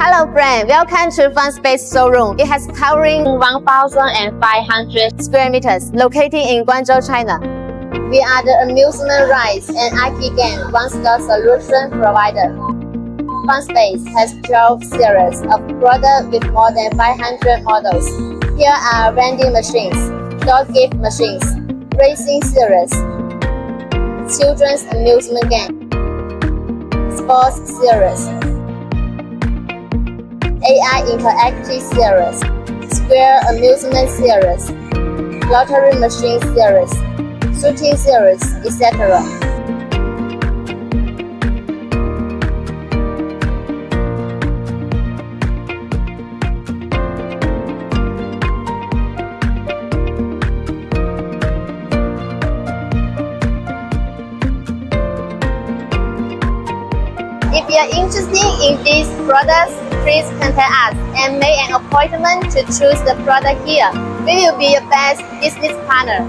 Hello friend, welcome to Funspace showroom. It has covering 1,500 square meters, located in Guangzhou, China. We are the amusement rides and IP game one-stop solution provider. Funspace has 12 series of products with more than 500 models. Here are vending machines, door gift machines, racing series, children's amusement game, sports series, AI interactive series, square amusement series, lottery machine series, shooting series, etc. If you are interested in these products, please contact us and make an appointment to choose the product here. We will be your best business partner.